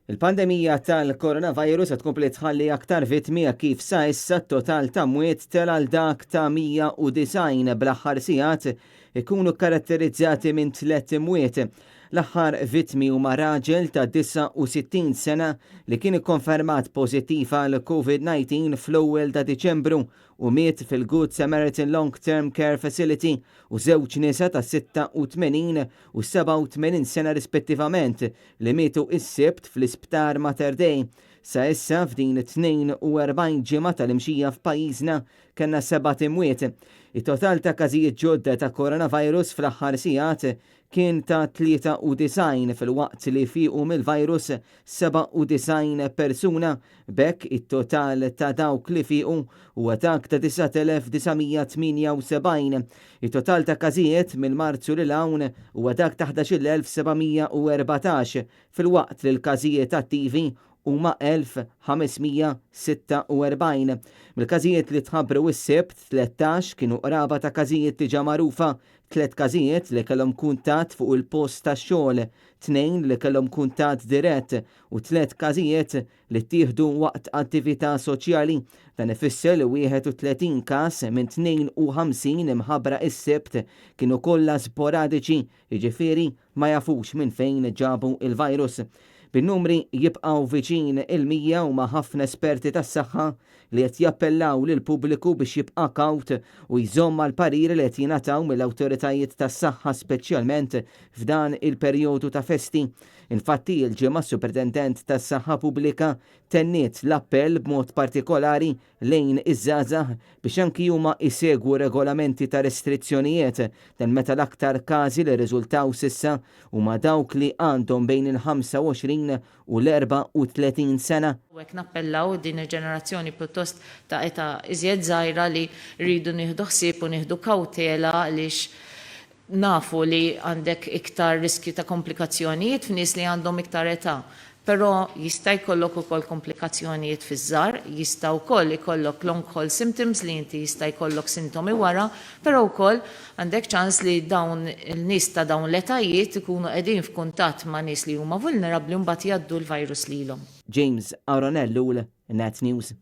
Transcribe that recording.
Il-pandemija tal-coronavirus qed tkompli tħalli aktar vittmi kif sa issa t-total ta' mwiet għal dak ta' 190 bl-aħħar sigħat ikunu karatterizzati minn 3 mwiet. L-aħħar vittmi huma raġel ta' 69 sena li kien ikkonfermat pożittiv għal COVID-19 fl-ewwel ta' Diċembru u miet fil-Good Samaritan Long Term Care Facility u żewġ nisa ta' 86 u 87 sena rispettivament li mietu is-sibt fl-Isptar Mater Dei. Sa issa f'din 42 ġimgħa tal-imxija f'pajjiżna kellna 7 imwiet. Il-total ta' każijiet ġodda ta' coronavirus fl-aħħar sigħat kien ta' 93 fil-waqt li fiqu mill-virus 97 persuna, bekk it-total ta' dawk li fiqu huwa dak ta' 9978. Il-total ta' każijiet mill-Marzu lil hawn huwa dak ta' 11714 fil-waqt li l-każijiet attivi huma 1546. Mill-każijiet li tħabbru is-sibt 13 kienu qraba ta' każijiet diġà magħrufa, 3 każijiet li kellhom kuntatt fuq il-post tax-xogħol, 2 li kellhom kuntatt dirett u 3 każijiet li ttieħdu waqt attività soċjali. Dan ifisser li 31 każ minn 52 imħabbra is-sibt kienu kollha sporadiċi, jiġifieri ma jafux minn fejn ġabu il-virus. Bin-numri jibqgħu viċin il-100 huma ħafna esperti tas-saħħa li qed jappellaw lil pubbliku biex jibqa' kawt u jżomm mal-pariri li qed jingħataw mill-awtoritajiet tas-saħħa speċjalment f'dan il-perjodu ta' festi. Infatti il-ġimgħa Superintendent tas-Saħħa Pubblika tenniet l-appell b'mod partikolari lejn iż-żgħażagħ biex anki huma jsegwu regolamenti ta' restrizzjonijiet dan meta l-aktar każi li riżultaw s'issa huma dawk li għandhom bejn il-25 u l-34 sena. Hekk nappellaw din il-ġenerazzjoni pjuttost ta' età iżjed żgħira li rridu nieħdu ħsieb u nieħdu kawtela għaliex nafu li għandek iktar riskju ta' komplikazzjonijiet f'nies li għandhom iktar età. Però jista' jkollok ukoll komplikazzjonijiet fiż-żgħar, jista' wkoll ikollok long haul symptoms li inti jista' jkollok sintomi wara, però wkoll għandek ċans li dawn il-nies ta' dawn l-etajiet ikunu qegħdin f'kuntatt ma' nies li huma vulnerabbli mbagħad jgħaddu l-virus lilhom. James Aronellu, Net News.